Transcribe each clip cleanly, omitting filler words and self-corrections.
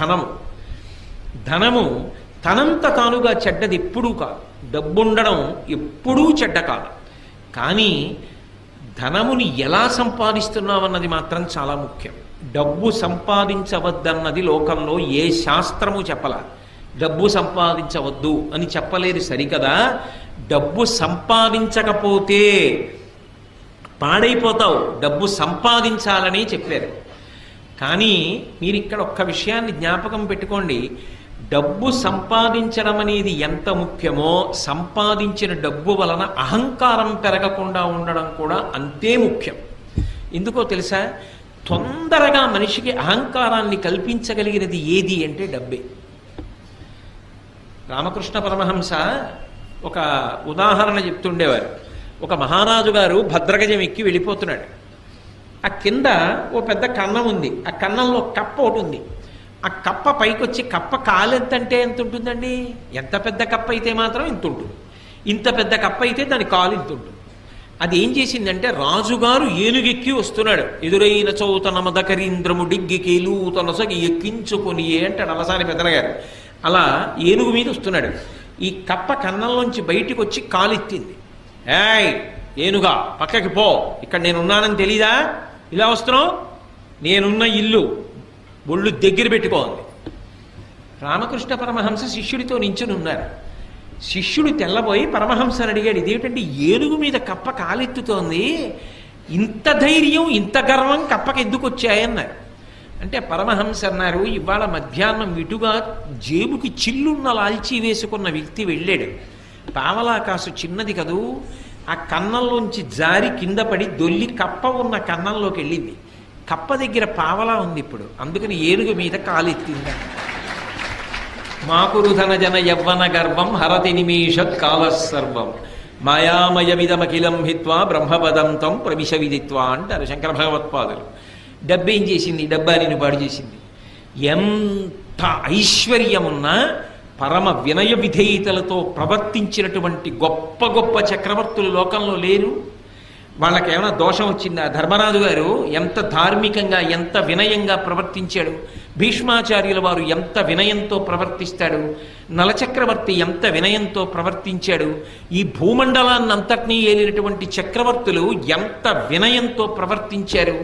ధనము. ధనము తనంత తానుగా చెడ్డది ఎప్పుడూ కాదు. డబ్బుండడం ఎప్పుడూ చెడ్డ కాదు. కానీ ధనముని ఎలా సంపాదిస్తున్నామన్నది మాత్రం చాలా ముఖ్యం. డబ్బు సంపాదించవద్దన్నది లోకంలో ఏ శాస్త్రము చెప్పలా. డబ్బు సంపాదించవద్దు అని చెప్పలేదు సరికదా, డబ్బు సంపాదించకపోతే పాడైపోతావు, డబ్బు సంపాదించాలని చెప్పారు. కానీ మీరు ఇక్కడ ఒక్క విషయాన్ని జ్ఞాపకం పెట్టుకోండి, డబ్బు సంపాదించడం అనేది ఎంత ముఖ్యమో సంపాదించిన డబ్బు వలన అహంకారం పెరగకుండా ఉండడం కూడా అంతే ముఖ్యం. ఎందుకో తెలుసా, తొందరగా మనిషికి అహంకారాన్ని కల్పించగలిగినది ఏది అంటే డబ్బే. రామకృష్ణ పరమహంస ఒక ఉదాహరణ చెప్తుండేవారు. ఒక మహారాజు గారు భద్రగజం ఎక్కి వెళ్ళిపోతున్నాడు. ఆ కింద ఓ పెద్ద కన్నం ఉంది, ఆ కన్నంలో కప్ప ఒకటి ఉంది. ఆ కప్ప పైకొచ్చి, కప్ప కాలు అంటే ఎంత ఉంటుందండి? ఎంత పెద్ద కప్ప అయితే మాత్రం ఇంత ఉంటుంది, ఇంత పెద్ద కప్ప అయితే దాని కాలు ఇంత ఉంటుంది. అది ఏం చేసిందంటే, రాజుగారు ఏనుగెక్కి వస్తున్నాడు, ఎదురైన చౌత నమదకరీంద్రము డిగ్గికేలు తనసగి ఎక్కించుకొని అంటాడు అలసాని పెద్దనగారు. అలా ఏనుగు మీద వస్తున్నాడు. ఈ కప్ప కన్నంలోంచి బయటికి వచ్చి కాలెత్తింది. ఏయ్ ఏనుగా, పక్కకి పో, ఇక్కడ నేనున్నానని తెలీదా? ఇలా వస్తున్నావు, నేనున్న ఇల్లు ఒళ్ళు దగ్గర పెట్టుకోండి. రామకృష్ణ పరమహంస శిష్యుడితో నించుని ఉన్నారు. శిష్యుడు తెల్లబోయి పరమహంసని అడిగాడు, ఇదేమిటంటే ఏనుగు మీద కప్ప కాలెత్తుతోంది, ఇంత ధైర్యం ఇంత గర్వం కప్పకి ఎందుకు వచ్చాయన్నారు. అంటే పరమహంస అన్నారు, ఇవాళ మధ్యాహ్నం ఇటుగా జేబుకి చిల్లున్న లాల్చీ వేసుకున్న వ్యక్తి వెళ్ళాడు. పావలా కాసు చిన్నది కదూ, ఆ కన్నంలోంచి జారి కింద పడి దొల్లి కప్ప ఉన్న కన్నంలోకి వెళ్ళింది. కప్ప దగ్గర పావలా ఉంది ఇప్పుడు, అందుకని ఏనుగు మీద కాలెత్తింది. మాకురు ధన జన యవ్వన గర్వం హరతి నిమేషత్ కాలసర్వం మాయామయమిదమఖిలం హిత్వా బ్రహ్మపదం తం ప్రవిశ విదిత్వా అంటారు శంకర భగవత్పాదులు. డబ్బేం చేసింది? డబ్బా నిన్ను పాడు చేసింది. ఎంత ఐశ్వర్యమున్నా పరమ వినయ విధేయతలతో ప్రవర్తించినటువంటి గొప్ప గొప్ప చక్రవర్తులు లోకంలో లేరు. వాళ్ళకి ఏమైనా దోషం వచ్చిందా? ధర్మరాజు గారు ఎంత ధార్మికంగా ఎంత వినయంగా ప్రవర్తించాడు. భీష్మాచార్యుల వారు ఎంత వినయంతో ప్రవర్తిస్తాడు. నలచక్రవర్తి ఎంత వినయంతో ప్రవర్తించాడు. ఈ భూమండలాన్నంతటినీ ఏలినటువంటి చక్రవర్తులు ఎంత వినయంతో ప్రవర్తించారు.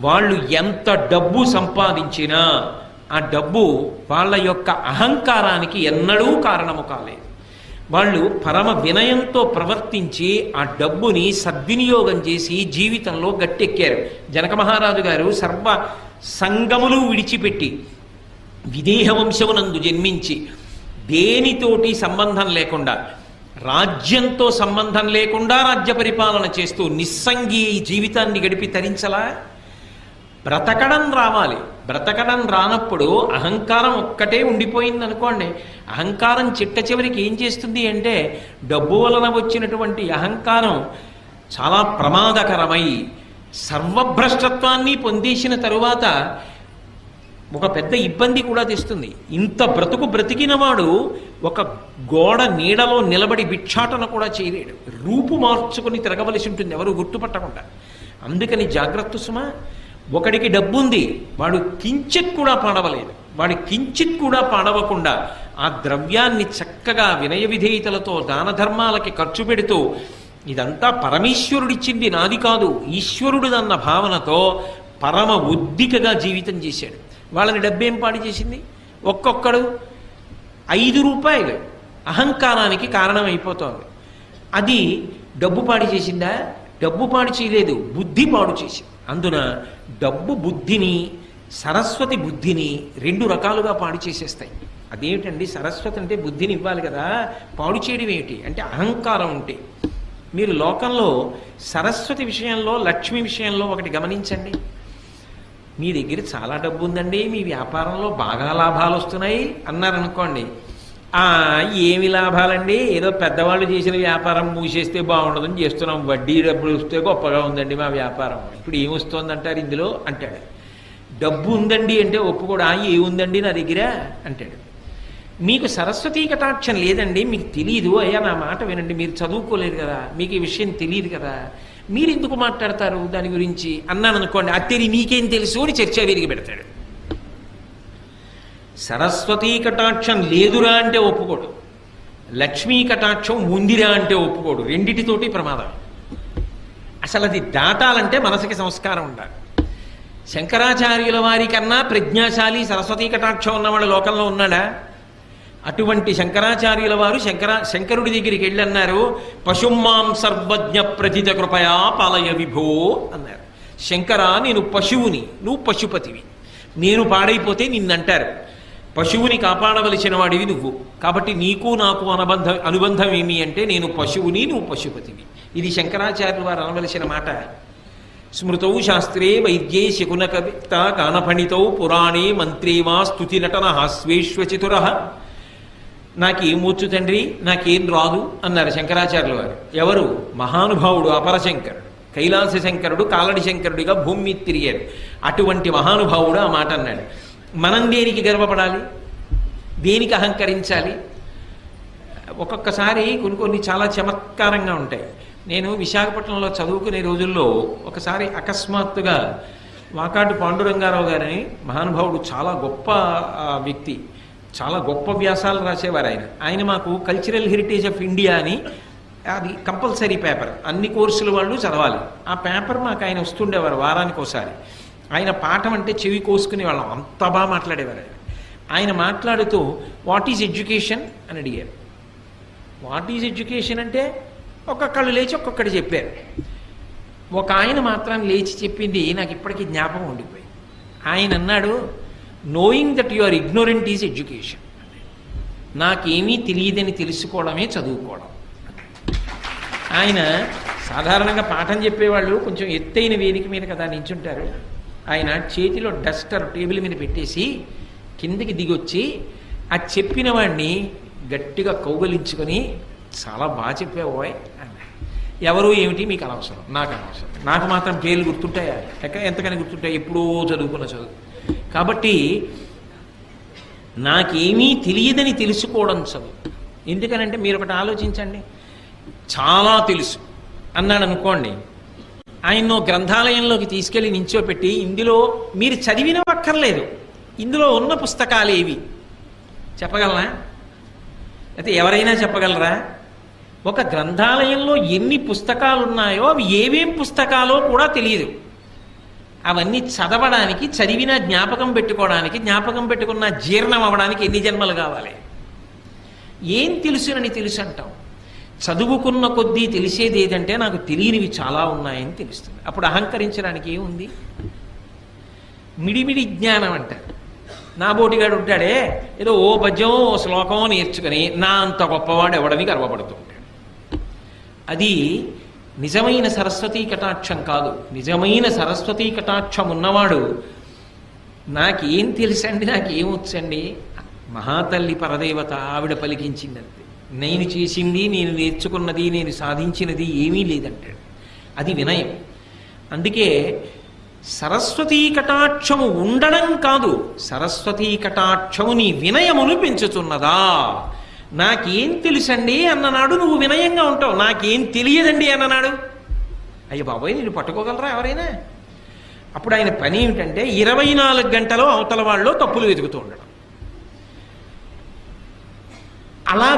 వాళ్ళు ఎంత డబ్బు సంపాదించినా ఆ డబ్బు వాళ్ళ యొక్క అహంకారానికి ఎన్నడూ కారణము కాలేదు. వాళ్ళు పరమ వినయంతో ప్రవర్తించి ఆ డబ్బుని సద్వినియోగం చేసి జీవితంలో గట్టెక్కారు. జనక మహారాజు గారు సర్వ సంగములు విడిచిపెట్టి విదేహ వంశమునందు జన్మించి దేనితోటి సంబంధం లేకుండా, రాజ్యంతో సంబంధం లేకుండా రాజ్య పరిపాలన చేస్తూ నిస్సంగి జీవితాన్ని గడిపి తరించలా. బ్రతకడం రావాలి. బ్రతకడం రానప్పుడు అహంకారం ఒక్కటే ఉండిపోయింది అనుకోండి. అహంకారం చిట్ట చివరికి ఏం చేస్తుంది అంటే, డబ్బు వలన వచ్చినటువంటి అహంకారం చాలా ప్రమాదకరమై సర్వభ్రష్టత్వాన్ని పొందేసిన తరువాత ఒక పెద్ద ఇబ్బంది కూడా తెస్తుంది. ఇంత బ్రతుకు బ్రతికినవాడు ఒక గోడ నీడలో నిలబడి భిక్షాటన కూడా చేయలేడు. రూపు మార్చుకుని తిరగవలసి ఉంటుంది ఎవరు గుర్తుపట్టకుండా. అందుకని జాగ్రత్త సుమా. ఒకడికి డబ్బుంది, వాడు కించిత్ కూడా పాడవలేదు. వాడు కించిత్ కూడా పాడవకుండా ఆ ద్రవ్యాన్ని చక్కగా వినయ విధేయతలతో దాన ధర్మాలకి ఖర్చు పెడుతూ, ఇదంతా పరమేశ్వరుడిచ్చింది నాది కాదు, ఈశ్వరుడిదన్న భావనతో పరమ ఉద్దికగా జీవితం చేశాడు. వాళ్ళని డబ్బేం పాడు చేసింది? ఒక్కొక్కడు 5 రూపాయలు అహంకారానికి కారణమైపోతోంది. అది డబ్బు పాడు చేసిందా? డబ్బు పాడు చేయలేదు, బుద్ధి పాడు చేసింది. అందున డబ్బు బుద్ధిని, సరస్వతి బుద్ధిని 2 రకాలుగా పాడు చేసేస్తాయి. అదేమిటండి? సరస్వతి అంటే బుద్ధిని ఇవ్వాలి కదా, పాడు చేయడం ఏమిటి అంటే అహంకారం ఉంటే. మీరు లోకంలో సరస్వతి విషయంలో, లక్ష్మి విషయంలో ఒకటి గమనించండి. మీ దగ్గర చాలా డబ్బు ఉందండి, మీ వ్యాపారంలో బాగా లాభాలు వస్తున్నాయి అన్నారనుకోండి, ఏమి లాభాలండి, ఏదో పెద్దవాళ్ళు చేసిన వ్యాపారం మూసేస్తే బాగుండదని చేస్తున్నాం, వడ్డీ డబ్బులు వస్తే గొప్పగా ఉందండి మా వ్యాపారం, ఇప్పుడు ఏమొస్తుంది అంటారు ఇందులో అంటాడు. డబ్బు ఉందండి అంటే ఒప్పుకోడా, ఏముందండి నా దగ్గర అంటాడు. మీకు సరస్వతీ కటాక్షం లేదండి, మీకు తెలియదు, అయ్యా నా మాట వినండి, మీరు చదువుకోలేదు కదా, మీకు ఈ విషయం తెలియదు కదా, మీరు ఎందుకు మాట్లాడతారు దాని గురించి అన్నాను అనుకోండి, అత్తేరి నీకేం తెలుసు అని చర్చ విరిగి పెడతాడు. సరస్వతీ కటాక్షం లేదురా అంటే ఒప్పుకోడు, లక్ష్మీ కటాక్షం ఉందిరా అంటే ఒప్పుకోడు. రెండిటితోటి ప్రమాదం. అసలు అది దాటాలంటే మనసుకి సంస్కారం ఉండాలి. శంకరాచార్యుల వారి కన్నా ప్రజ్ఞాశాలి సరస్వతీ కటాక్షం ఉన్నవాడు లోకంలో ఉన్నాడా? అటువంటి శంకరాచార్యుల వారు శంకరుడి దగ్గరికి వెళ్ళి అన్నారు, పశుమాం సర్వజ్ఞ ప్రథిత కృపయా పాలయ విభో అన్నారు. శంకర, నేను పశువుని, నువ్వు పశుపతివి. నేను పాడైపోతే నిన్నంటారు. పశువుని కాపాడవలసిన వాడివి నువ్వు. కాబట్టి నీకు నాకు అనుబంధం ఏమి అంటే, నేను పశువుని, నువ్వు పశుపతివి. ఇది శంకరాచార్యుల వారు అనవలసిన మాట. స్మృతౌ శాస్త్రే వైద్యే శకున కవిత గానఫణితౌ పురాణే మంత్రే వా స్తుతి నటన హాస్వేశ్వచతుర. నాకేమొచ్చు తండ్రి, నాకేం రాదు అన్నారు శంకరాచార్యుల వారు. ఎవరు? మహానుభావుడు అపరశంకరుడు, కైలాస శంకరుడు కాలడి శంకరుడిగా భూమి మీద తిరిగాడు. అటువంటి మహానుభావుడు ఆ మాట అన్నాడు. మనం దేనికి గర్వపడాలి, దేనికి అహంకరించాలి? ఒక్కొక్కసారి కొన్ని చాలా చమత్కారంగా ఉంటాయి. నేను విశాఖపట్నంలో చదువుకునే రోజుల్లో ఒకసారి అకస్మాత్తుగా వాకాటి పాండురంగారావు గారిని, మహానుభావుడు, చాలా గొప్ప వ్యక్తి, చాలా గొప్ప వ్యాసాలు రాసేవారు ఆయన మాకు కల్చరల్ హెరిటేజ్ ఆఫ్ ఇండియా అని, అది కంపల్సరీ పేపర్, అన్ని కోర్సుల వాళ్ళు చదవాలి. ఆ పేపర్ మాకు ఆయన వస్తుండేవారు వారానికి ఒకసారి. ఆయన పాఠం అంటే చెవి కోసుకునే వాళ్ళం, అంత బాగా మాట్లాడేవారు. ఆయన మాట్లాడుతూ వాట్ ఈజ్ ఎడ్యుకేషన్ అని అడిగారు. వాట్ ఈజ్ ఎడ్యుకేషన్ అంటే ఒక్కొక్కళ్ళు లేచి ఒక్కొక్కటి చెప్పారు. ఒక ఆయన మాత్రం లేచి చెప్పింది నాకు ఇప్పటికీ జ్ఞాపకం ఉండిపోయింది. ఆయన అన్నాడు, knowing that you are ignorant is education. నాకేమీ తెలియదని తెలుసుకోవడమే చదువుకోవడం. ఆయన సాధారణంగా పాఠం చెప్పేవాళ్ళు కొంచెం ఎత్తైన వేదిక మీద కదా నించుంటారు. ఆయన చేతిలో డస్టర్ టేబుల్ మీద పెట్టేసి కిందికి దిగొచ్చి ఆ చెప్పిన వాడిని గట్టిగా కౌగలించుకొని, చాలా బాగా చెప్పావోయ్ అన్న. ఎవరు ఏమిటి మీకు అనవసరం, నాకు అనవసరం. నాకు మాత్రం పేర్లు గుర్తుంటాయా? ఎంతకని గుర్తుంటాయి? ఎప్పుడో చదువుకున్న చదువు. కాబట్టి నాకేమీ తెలియదని తెలుసుకోవడం చదువు. ఎందుకనంటే మీరు ఒకటి ఆలోచించండి, చాలా తెలుసు అన్నాడు అనుకోండి, ఆయన్నో గ్రంథాలయంలోకి తీసుకెళ్ళి నించోపెట్టి, ఇందులో మీరు చదివినవక్కర్లేదు, ఇందులో ఉన్న పుస్తకాలు ఏవి చెప్పగలరా? అయితే ఎవరైనా చెప్పగలరా? ఒక గ్రంథాలయంలో ఎన్ని పుస్తకాలు ఉన్నాయో అవి ఏవేం పుస్తకాలో కూడా తెలియదు. అవన్నీ చదవడానికి, చదివిన జ్ఞాపకం పెట్టుకోవడానికి, జ్ఞాపకం పెట్టుకున్న జీర్ణం అవ్వడానికి ఎన్ని జన్మలు కావాలి? ఏం తెలుసునని తెలుసు అంటాం. చదువుకున్న కొద్దీ తెలిసేది ఏదంటే నాకు తెలియనివి చాలా ఉన్నాయని తెలుస్తుంది. అప్పుడు అహంకరించడానికి ఏముంది? మిడిమిడి జ్ఞానం అంటారు. నా బోటిగాడు ఉంటాడే, ఏదో ఓ పద్యం ఓ శ్లోకం నేర్చుకుని నా అంత గొప్పవాడు ఎవడని గర్వపడుతూ ఉంటాడు. అది నిజమైన సరస్వతీ కటాక్షం కాదు. నిజమైన సరస్వతీ కటాక్షం ఉన్నవాడు నాకేం తెలుసండి, నాకేమొచ్చండి, మహాతల్లి పరదేవత ఆవిడ పలికించిందంతే, నేను చేసింది, నేను నేర్చుకున్నది, నేను సాధించినది ఏమీ లేదంటాడు. అది వినయం. అందుకే సరస్వతీ కటాక్షము ఉండడం కాదు, సరస్వతీ కటాక్షము నీ వినయమును పెంచుతున్నదా. నాకేం తెలుసండి అన్ననాడు నువ్వు వినయంగా ఉంటావు. నాకేం తెలియదండి అన్ననాడు, అయ్య బాబోయ్ నేను పట్టుకోగలరా ఎవరైనా? అప్పుడు ఆయన పని ఏమిటంటే 24 గంటలు అవతల వాళ్ళు తప్పులు వెతుకుతూ ఉండడం. అలా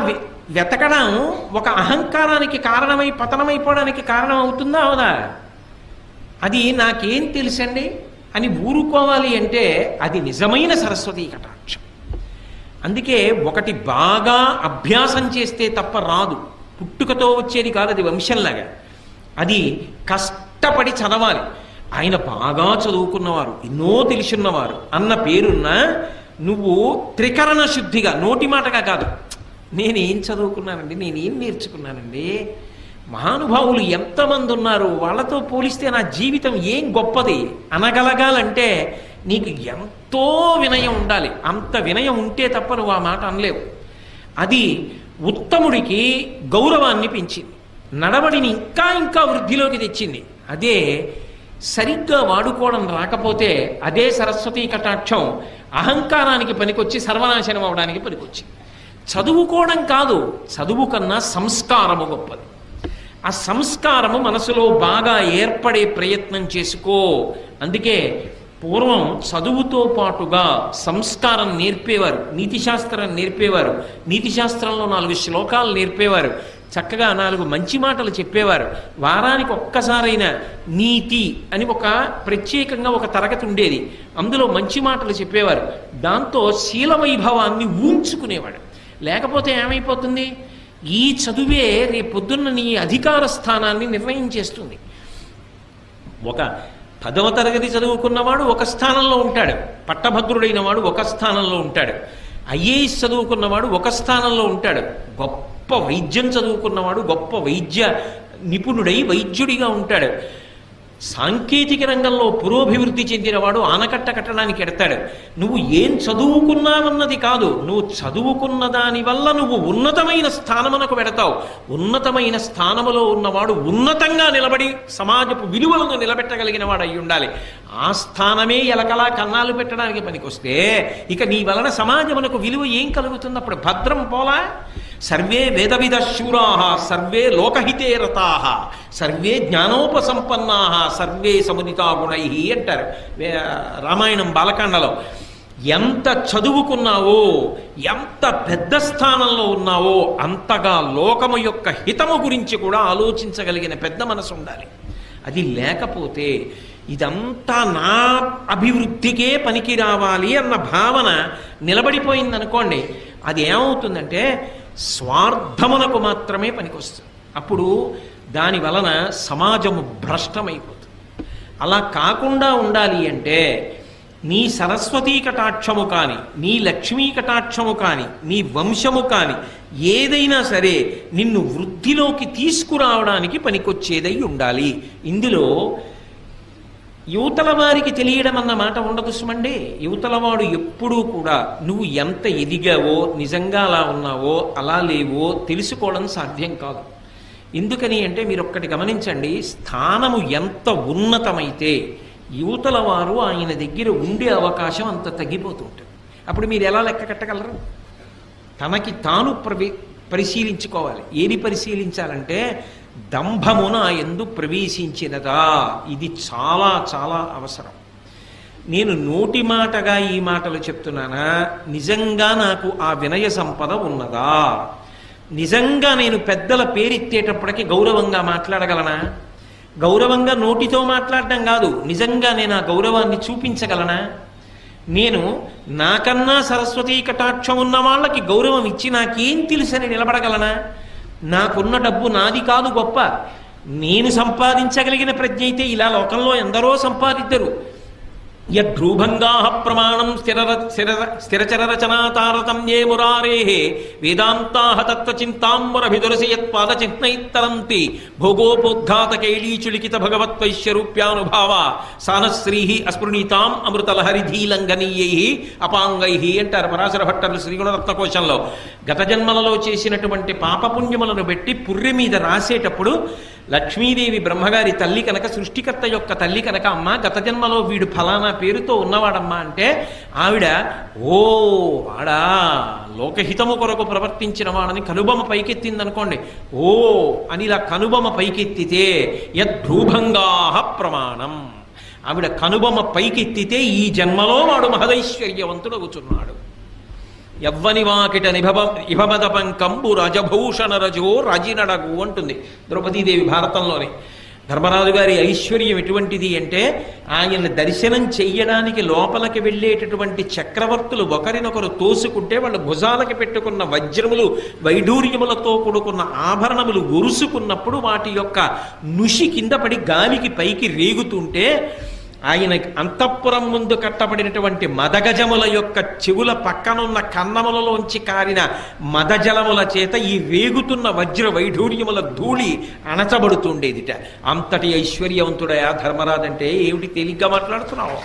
వెతకడం ఒక అహంకారానికి కారణమై పతనమైపోవడానికి కారణం అవుతుందా అవదా? అది నాకేం తెలుసండి అని ఊరుకోవాలి అంటే అది నిజమైన సరస్వతీ కటాక్షం. అందుకే ఒకటి బాగా అభ్యాసం చేస్తే తప్ప రాదు, పుట్టుకతో వచ్చేది కాదు, అది వంశంలాగా. అది కష్టపడి చదవాలి. ఆయన బాగా చదువుకున్నవారు, ఎన్నో తెలిసిన్నవారు అన్న పేరున్న నువ్వు త్రికరణ శుద్ధిగా, నోటి మాటగా కాదు, నేనేం చదువుకున్నానండి, నేనేం నేర్చుకున్నానండి, మహానుభావులు ఎంతమంది ఉన్నారు, వాళ్ళతో పోలిస్తే నా జీవితం ఏం గొప్పది అనగలగాలంటే నీకు ఎంతో వినయం ఉండాలి. అంత వినయం ఉంటే తప్ప నువ్వు ఆ మాట అనలేవు. అది ఉత్తముడికి గౌరవాన్ని పెంచింది, నడవడిని ఇంకా ఇంకా వృద్ధిలోకి తెచ్చింది. అదే సరిగ్గా వాడుకోవడం రాకపోతే అదే సరస్వతీ కటాక్షం అహంకారానికి పనికొచ్చి సర్వనాశనం అవడానికి పనికొచ్చింది. చదువుకోవడం కాదు, చదువు కన్నా సంస్కారము గొప్పది. ఆ సంస్కారము మనసులో బాగా ఏర్పడే ప్రయత్నం చేసుకో. అందుకే పూర్వం చదువుతో పాటుగా సంస్కారం నేర్పేవారు, నీతిశాస్త్రం నేర్పేవారు, నీతిశాస్త్రంలో 4 శ్లోకాలు నేర్పేవారు, చక్కగా 4 మంచి మాటలు చెప్పేవారు. వారానికి ఒక్కసారైనా నీతి అని ఒక ప్రత్యేకంగా ఒక తరగతి ఉండేది, అందులో మంచి మాటలు చెప్పేవారు. దాంతో శీల వైభవాన్ని ఊంచుకునేవాడు. లేకపోతే ఏమైపోతుంది, ఈ చదువే రేపొద్దున్న నీ అధికార స్థానాన్ని నిర్ణయించేస్తుంది. ఒక 10వ తరగతి చదువుకున్నవాడు ఒక స్థానంలో ఉంటాడు, పట్టభద్రుడైన వాడు ఒక స్థానంలో ఉంటాడు, ఐఏఎస్ చదువుకున్నవాడు ఒక స్థానంలో ఉంటాడు, గొప్ప వైద్యం చదువుకున్నవాడు గొప్ప వైద్య నిపుణుడై వైద్యుడిగా ఉంటాడు, సాంకేతిక రంగంలో పురోభివృద్ధి చెందినవాడు ఆనకట్ట కట్టడానికి ఎడతాడు. నువ్వు ఏం చదువుకున్నావన్నది కాదు, నువ్వు చదువుకున్న దాని వల్ల నువ్వు ఉన్నతమైన స్థానమునకు వెడతావు. ఉన్నతమైన స్థానములో ఉన్నవాడు ఉన్నతంగా నిలబడి సమాజపు విలువలను నిలబెట్టగలిగిన వాడు అయి ఉండాలి. ఆ స్థానమే ఎలకలా కన్నాలు పెట్టడానికి పనికొస్తే ఇక నీ వలన సమాజమునకు విలువ ఏం కలుగుతుంది? అప్పుడు భద్రం పోలా. సర్వే వేదవిద శూరాః సర్వే లోకహితే రతాః సర్వే జ్ఞానోపసంపన్నాః సర్వే సముదితా గుణైః అంటారు రామాయణం బాలకాండలో. ఎంత చదువుకున్నావో, ఎంత పెద్ద స్థానంలో ఉన్నావో అంతగా లోకము యొక్క హితము గురించి కూడా ఆలోచించగలిగిన పెద్ద మనసు ఉండాలి. అది లేకపోతే ఇదంతా నా అభివృద్ధికే పనికి రావాలి అన్న భావన నిలబడిపోయిందనుకోండి, అది ఏమవుతుందంటే స్వార్థమునకు మాత్రమే పనికొస్తుంది. అప్పుడు దాని వలన సమాజము భ్రష్టమైపోతుంది. అలా కాకుండా ఉండాలి అంటే నీ సరస్వతీ కటాక్షము కానీ, నీ లక్ష్మీ కటాక్షము కానీ, నీ వంశము కానీ ఏదైనా సరే నిన్ను వృద్ధిలోకి తీసుకురావడానికి పనికొచ్చేదై ఉండాలి. ఇందులో యువతల వారికి తెలియడం అన్న మాట ఉండదు సుమండి. యువతలవాడు ఎప్పుడూ కూడా నువ్వు ఎంత ఎదిగావో, నిజంగా అలా ఉన్నావో అలా లేవో తెలుసుకోవడం సాధ్యం కాదు. ఎందుకని అంటే మీరు ఒక్కటి గమనించండి, స్థానము ఎంత ఉన్నతమైతే యువతల వారు ఆయన దగ్గర ఉండే అవకాశం అంత తగ్గిపోతుంటుంది. అప్పుడు మీరు ఎలా లెక్క కట్టగలరు? తనకి తాను పరిశీలించుకోవాలి. ఏది పరిశీలించాలంటే దంభమున ఎందు ప్రవేశించినదా, ఇది చాలా చాలా అవసరం. నేను నోటి మాటగా ఈ మాటలు చెప్తున్నానా, నిజంగా నాకు ఆ వినయ సంపద ఉన్నదా? నిజంగా నేను పెద్దల పేరెత్తేటప్పటికి గౌరవంగా మాట్లాడగలనా? గౌరవంగా నోటితో మాట్లాడడం కాదు, నిజంగా నేను ఆ గౌరవాన్ని చూపించగలనా? నేను నాకన్నా సరస్వతీ కటాక్షం ఉన్న వాళ్ళకి గౌరవం ఇచ్చి నాకేం తెలుసని నిలబడగలనా? నాకున్న డబ్బు నాది కాదు గొప్ప, నేను సంపాదించగలిగిన ప్రజ్ఞ అయితే ఇలా లోకంలో ఎందరో సంపాదిద్దరు. యద్రూభంగా ప్రమాణం స్థిరచర రచనా తారతమ్యే మురారేః వేదాంతాః తత్వచింతాంబరభిదురసి యత్పాదచిహ్నైత్తరంతి భోగోపోద్ఘాత కైళీచులికిత భగవత్వైశ్యరూప్యానుభావ సానశ్రీః అస్పృణీతాం అమృతలహరిధీలంఘనీయైః అపాంగైః అంటారు పరాశర భట్టర్లు శ్రీగుణరత్నకోశంలో. గత జన్మలలో చేసినటువంటి పాపపుణ్యములను బట్టి పుర్రె మీద రాసేటప్పుడు లక్ష్మీదేవి బ్రహ్మగారి తల్లి కనుక, సృష్టికర్త యొక్క తల్లి కనుక, అమ్మ గత జన్మలో వీడు ఫలానా పేరుతో ఉన్నవాడమ్మా అంటే ఆవిడ ఓ వాడా లోకహితము కొరకు ప్రవర్తించిన వాడని కనుబొమ్మ పైకెత్తిందనుకోండి, ఓ అని ఇలా కనుబొమ్మ పైకెత్తితే యద్భ్రూభంగాః ప్రమాణం, ఆవిడ కనుబొమ్మ పైకెత్తితే ఈ జన్మలో వాడు మహదైశ్వర్యవంతుడవుతున్నాడు. యవ్వని వాకిట ఇభమదపం కంబు రజభూషణ రజో రజినడగు అంటుంది ద్రౌపదీదేవి భారతంలోనే. ధర్మరాజు గారి ఐశ్వర్యం ఎటువంటిది అంటే ఆయన దర్శనం చెయ్యడానికి లోపలికి వెళ్ళేటటువంటి చక్రవర్తులు ఒకరినొకరు తోసుకుంటే వాళ్ళు భుజాలకి పెట్టుకున్న వజ్రములు వైఢూర్యములతో కూడుకున్న ఆభరణములు ఒరుసుకున్నప్పుడు వాటి యొక్క నుషి కింద పడి గాలికి పైకి రేగుతుంటే ఆయన అంతఃపురం ముందు కట్టబడినటువంటి మదగజముల యొక్క చెవుల పక్కనున్న కన్నములలోంచి కారిన మదజలముల చేత ఈ రేగుతున్న వజ్ర వైఢూర్యముల ధూళి అణచబడుతుండేదిట. అంతటి ఐశ్వర్యవంతుడయా ధర్మరాజు అంటే ఏమిటి తేలిగ్గా మాట్లాడుతున్నావు?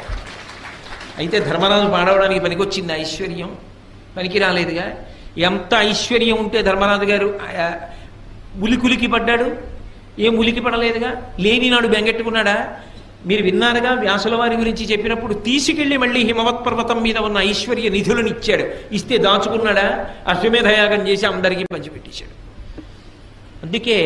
అయితే ధర్మరాజు పాడవడానికి పనికొచ్చింది ఐశ్వర్యం? పనికి రాలేదుగా. ఎంత ఐశ్వర్యం ఉంటే ధర్మరాజు గారు ఉలికులికి పడ్డాడు? ఏం ఉలికి పడలేదుగా. లేని నాడు బెంగెట్టుకున్నాడా? మీరు విన్నారుగా వ్యాసుల వారి గురించి చెప్పినప్పుడు తీసుకెళ్లి మళ్ళీ హిమవత్ పర్వతం మీద ఉన్న ఐశ్వర్య నిధులను ఇచ్చాడు. ఇస్తే దాచుకున్నాడా? అశ్వమేధయాగం చేసి అందరికీ పంచిపెట్టేశాడు. అందుకే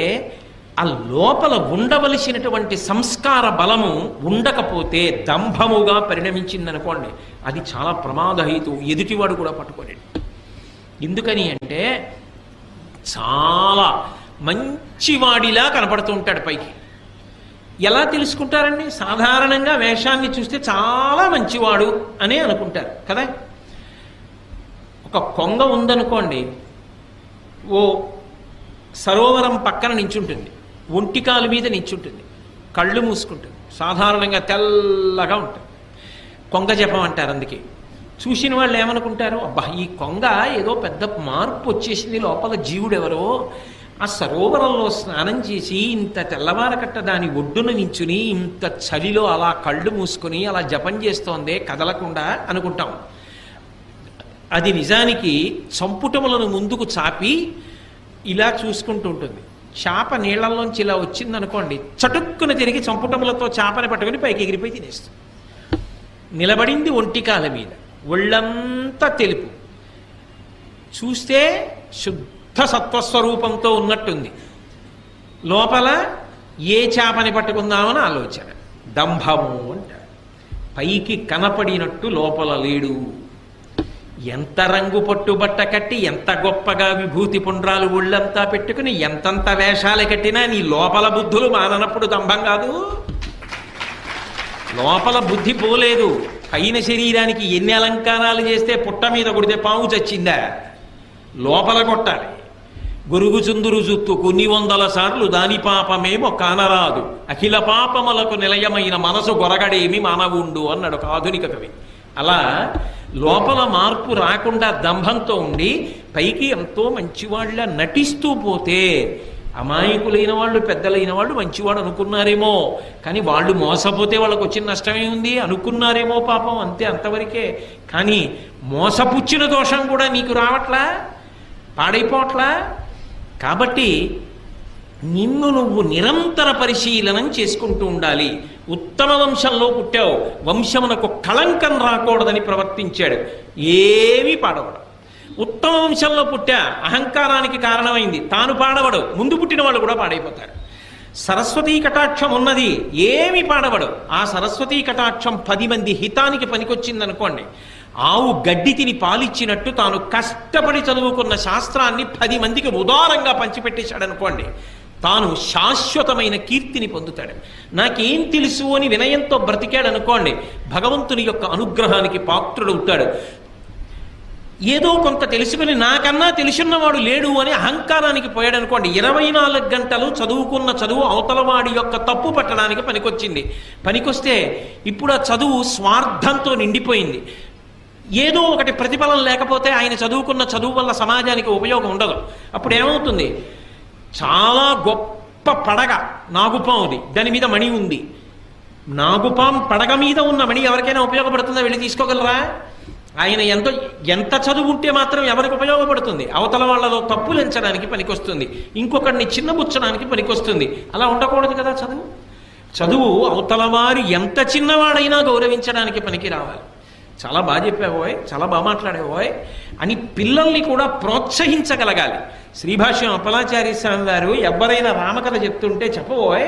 ఆ లోపల ఉండవలసినటువంటి సంస్కార బలము ఉండకపోతే దంభముగా పరిణమించిందనుకోండి, అది చాలా ప్రమాదహేతు, ఎదుటివాడు కూడా పట్టుకోలేడు. ఎందుకని అంటే చాలా మంచివాడిలా కనపడుతూ ఉంటాడు పైకి. ఎలా తెలుసుకుంటారండి? సాధారణంగా వేషాన్ని చూస్తే చాలా మంచివాడు అనే అనుకుంటారు కదా. ఒక కొంగ ఉందనుకోండి, ఓ సరోవరం పక్కన నించుంటుంది, ఒంటికాలు మీద నించుంటుంది, కళ్ళు మూసుకుంటుంది, సాధారణంగా తెల్లగా ఉంటుంది. కొంగ జపం అంటారు. అందుకే చూసిన వాళ్ళు ఏమనుకుంటారు, అబ్బా ఈ కొంగ ఏదో పెద్ద మార్పు వచ్చేసింది, లోపల జీవుడెవరో ఆ సరోవరంలో స్నానం చేసి ఇంత తెల్లవారకట్ట దాని ఒడ్డున నించుని ఇంత చలిలో అలా కళ్ళు మూసుకొని అలా జపం చేస్తోందే కదలకుండా అనుకుంటాం. అది నిజానికి చంపుటములను ముందుకు చాపి ఇలా చూసుకుంటూ ఉంటుంది. చేప నీళ్లలోంచి ఇలా వచ్చిందనుకోండి, చటుక్కున తిరిగి చంపుటములతో చేపని పట్టుకుని పైకి ఎగిరిపోయి తినేస్తుంది. నిలబడింది ఒంటికాల మీద, ఒళ్ళంతా తెలుపు, చూస్తే శుద్ధ సత్వస్వరూపంతో ఉన్నట్టుంది, లోపల ఏ చేపని పట్టుకుందామని ఆలోచన. దంభము అంటారు. పైకి కనపడినట్టు లోపల లేడు. ఎంత రంగు పట్టుబట్ట కట్టి ఎంత గొప్పగా విభూతి పుండ్రాలు ఒళ్ళంతా పెట్టుకుని ఎంతంత వేషాలు కట్టినా నీ లోపల బుద్ధులు మాననప్పుడు దంభం కాదు. లోపల బుద్ధి పోలేదు. పైన శరీరానికి ఎన్ని అలంకారాలు చేస్తే పుట్ట మీద కొడితే పాము చచ్చిందా? లోపల కొట్టాలి. గొరుగు చుందురు జుత్తు కొన్ని వందల సార్లు దాని పాపమేమో కానరాదు, అఖిల పాపములకు నిలయమైన మనసు గొరగడేమి మానవుండు అన్నాడు ఒక ఆధునిక కవి. అలా లోపల మార్పు రాకుండా దంభంతో ఉండి పైకి ఎంతో మంచివాళ్ళ నటిస్తూ పోతే అమాయకులైన వాళ్ళు, పెద్దలైన వాళ్ళు మంచివాడు అనుకున్నారేమో, కానీ వాళ్ళు మోసపోతే వాళ్ళకు వచ్చిన నష్టమే ఉంది అనుకున్నారేమో పాపం, అంతే, అంతవరకే. కానీ మోసపుచ్చిన దోషం కూడా నీకు రావట్లా, పాడైపోవట్లా. కాబట్టి నిన్ను నువ్వు నిరంతర పరిశీలనం చేసుకుంటూ ఉండాలి. ఉత్తమ వంశంలో పుట్టావు, వంశమునకు కళంకం రాకూడదని ప్రవర్తించాడు, ఏమీ పాడవడు. ఉత్తమ వంశంలో పుట్టా, అహంకారానికి కారణమైంది, తాను పాడవడు, ముందు పుట్టిన వాళ్ళు కూడా పాడైపోతారు. సరస్వతీ కటాక్షం ఉన్నది, ఏమీ పాడవడు. ఆ సరస్వతీ కటాక్షం 10 మంది హితానికి పనికొచ్చిందనుకోండి, ఆవు గడ్డి తిని పాలిచ్చినట్టు తాను కష్టపడి చదువుకున్న శాస్త్రాన్ని 10 మందికి ఉదారంగా పంచిపెట్టేశాడనుకోండి, తాను శాశ్వతమైన కీర్తిని పొందుతాడు. నాకేం తెలుసు అని వినయంతో బ్రతికాడు అనుకోండి, భగవంతుని యొక్క అనుగ్రహానికి పాత్రుడవుతాడు. ఏదో కొంత తెలుసుకుని నాకన్నా తెలుసున్నవాడు లేడు అని అహంకారానికి పోయాడు అనుకోండి, 24 గంటలు చదువుకున్న చదువు అవతలవాడి యొక్క తప్పు పట్టడానికి పనికొచ్చింది. పనికొస్తే ఇప్పుడు ఆ చదువు స్వార్థంతో నిండిపోయింది. ఏదో ఒకటి ప్రతిఫలం లేకపోతే ఆయన చదువుకున్న చదువు వల్ల సమాజానికి ఉపయోగం ఉండదు. అప్పుడు ఏమవుతుంది, చాలా గొప్ప పడగ నాగుపాముది, దాని మీద మణి ఉంది. నాగుపాం పడగ మీద ఉన్న మణి ఎవరికైనా ఉపయోగపడుతుందా? వెళ్ళి తీసుకోగలరా? ఆయన ఎంత చదువు ఉంటే మాత్రం ఎవరికి ఉపయోగపడుతుంది? అవతల వాళ్ళలో తప్పులు ఎంచడానికి పనికొస్తుంది, ఇంకొకరిని చిన్నబుచ్చడానికి పనికొస్తుంది. అలా ఉండకూడదు కదా. చదువు అవతల వారు ఎంత చిన్నవాడైనా గౌరవించడానికి పనికి రావాలి. చాలా బాగా చెప్పావోయ్, చాలా బాగా మాట్లాడేవోయ్ అని పిల్లల్ని కూడా ప్రోత్సహించగలగాలి. శ్రీభాష్యం అప్పలాచార్య స్వామి వారు ఎవరైనా రామకథ చెప్తుంటే చెప్పబోయ్,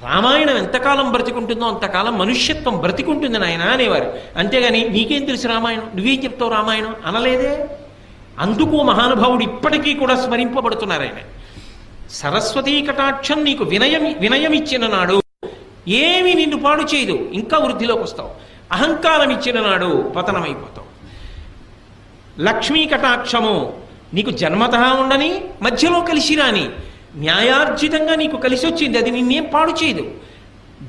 రామాయణం ఎంతకాలం బ్రతికుంటుందో అంతకాలం మనుష్యత్వం బ్రతికుంటుంది నాయన అనేవారు. అంతేగాని నీకేం తెలుసు రామాయణం, నువ్వేం చెప్తావు రామాయణం అనలేదే. అందుకు మహానుభావుడు ఇప్పటికీ కూడా స్మరింపబడుతున్నారు ఆయన. సరస్వతీ కటాక్షం నీకు వినయం ఇచ్చిన నాడు ఏమి నిన్ను పాడు చేయదు, ఇంకా వృద్ధిలోకి వస్తావు. అహంకారం ఇచ్చిన నాడు పతనమైపోతావు. లక్ష్మీ కటాక్షము నీకు జన్మతః ఉండని, మధ్యలో కలిసి రాని, న్యాయార్జితంగా నీకు కలిసి వచ్చింది, అది నిన్నేం పాడు చేయదు.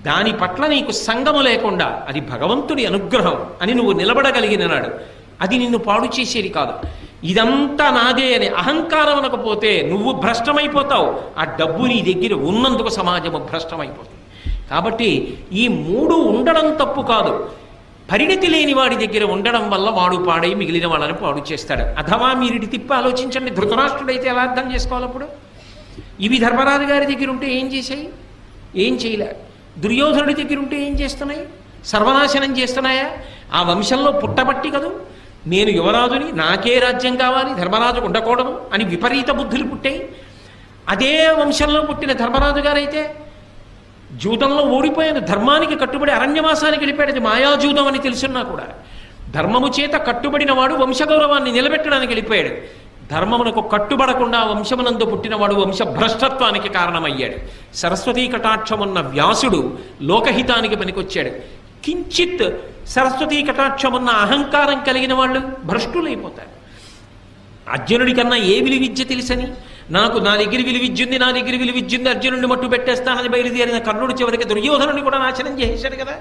దాని పట్ల నీకు సంగము లేకుండా అది భగవంతుడి అనుగ్రహం అని నువ్వు నిలబడగలిగిన నాడు అది నిన్ను పాడు చేసేది కాదు. ఇదంతా నాదే అని అహంకారం అనకపోతే నువ్వు భ్రష్టమైపోతావు. ఆ డబ్బు నీ దగ్గర ఉన్నందుకు సమాజము భ్రష్టమైపోతుంది. కాబట్టి ఈ 3 ఉండడం తప్పు కాదు. పరిణతి లేని వాడి దగ్గర ఉండడం వల్ల వాడు పాడై మిగిలిన వాళ్ళని పాడు చేస్తాడు. అథవా మీరిటి తిప్పి ఆలోచించండి, ధృతరాష్ట్రుడైతే ఎలా అర్థం చేసుకోవాలప్పుడు? ఇవి ధర్మరాజు గారి దగ్గర ఉంటే ఏం చేశాయి? ఏం చేయలే. దుర్యోధనుడి దగ్గర ఉంటే ఏం చేస్తున్నాయి? సర్వనాశనం చేస్తున్నాయా? ఆ వంశంలో పుట్టబట్టి కదూ నేను యువరాజుని, నాకే రాజ్యం కావాలి, ధర్మరాజు ఉండకూడదు అని విపరీత బుద్ధులు పుట్టాయి. అదే వంశంలో పుట్టిన ధర్మరాజు గారైతే జూదంలో ఓడిపోయాను, ధర్మానికి కట్టుబడి అరణ్యవాసానికి వెళ్ళిపోయాడు. అది మాయాజూదం అని తెలుసున్నా కూడా ధర్మము చేత కట్టుబడిన వాడు వంశగౌరవాన్ని నిలబెట్టడానికి వెళ్ళిపోయాడు. ధర్మమునకు కట్టుబడకుండా వంశమునందు పుట్టినవాడు వంశభ్రష్టత్వానికి కారణమయ్యాడు. సరస్వతీ కటాక్షమున్న వ్యాసుడు లోకహితానికి పనికొచ్చాడు. కించిత్ సరస్వతీ కటాక్షమున్న అహంకారం కలిగిన వాళ్ళు భ్రష్టులైపోతారు. అర్జునుడి కన్నా ఏ విలువిద్య తెలుసని, నాకు నా దగ్గర విలువిద్యుంది, నా దగ్గర విలువిద్యుంది, అర్జునుడిని మట్టు పెట్టేస్తానని బయలుదేరిన కర్ణుడి చివరికి దుర్యోధనుని కూడా నాశనం చేసేశాడు కదా.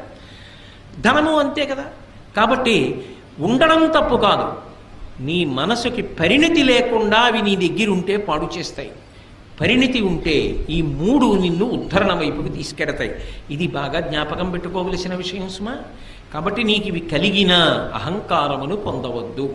ధనము అంతే కదా. కాబట్టి ఉండడం తప్పు కాదు, నీ మనసుకి పరిణితి లేకుండా అవి నీ దగ్గర ఉంటే పాడు చేస్తాయి. పరిణితి ఉంటే ఈ మూడు నిన్ను ఉద్ధరణ వైపుకి తీసుకెడతాయి. ఇది బాగా జ్ఞాపకం పెట్టుకోవలసిన విషయం సుమా. కాబట్టి నీకు ఇవి కలిగిన అహంకారమును పొందవద్దు.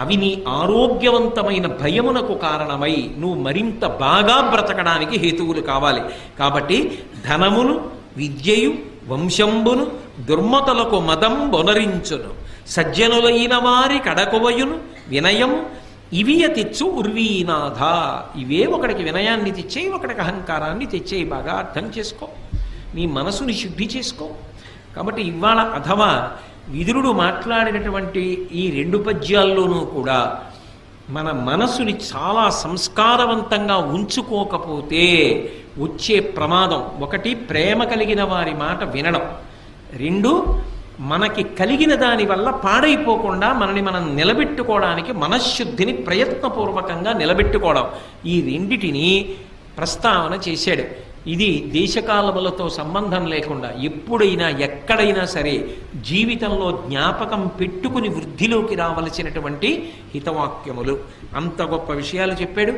అవి నీ ఆరోగ్యవంతమైన భయమునకు కారణమై నువ్వు మరింత బాగా బ్రతకడానికి హేతువులు కావాలి. కాబట్టి ధనమును, విద్యయు, వంశంబును దుర్మతలకు మదం బొనరించును, సజ్జనులైన వారి కడకొవయును వినయం ఇవియ తెచ్చు ఉర్వీనాథ. ఇవే ఒకడికి వినయాన్ని తెచ్చేయి, ఒకడికి అహంకారాన్ని తెచ్చేయి. బాగా అర్థం చేసుకో, నీ మనసుని శుద్ధి చేసుకో. కాబట్టి ఇవాళ అథవా విదురుడు మాట్లాడినటువంటి ఈ 2 పద్యాల్లోనూ కూడా మన మనసుని చాలా సంస్కారవంతంగా ఉంచుకోకపోతే వచ్చే ప్రమాదం, 1 ప్రేమ కలిగిన వారి మాట వినడం, 2 మనకి కలిగిన దాని వల్ల పాడైపోకుండా మనని మనం నిలబెట్టుకోవడానికి మనశ్శుద్ధిని ప్రయత్నపూర్వకంగా నిలబెట్టుకోవడం, ఈ రెండిటిని ప్రస్తావన చేశాడు. ఇది దేశకాలములతో సంబంధం లేకుండా ఎప్పుడైనా ఎక్కడైనా సరే జీవితంలో జ్ఞాపకం పెట్టుకుని వృద్ధిలోకి రావలసినటువంటి హితవాక్యములు. అంత గొప్ప విషయాలు చెప్పాడు.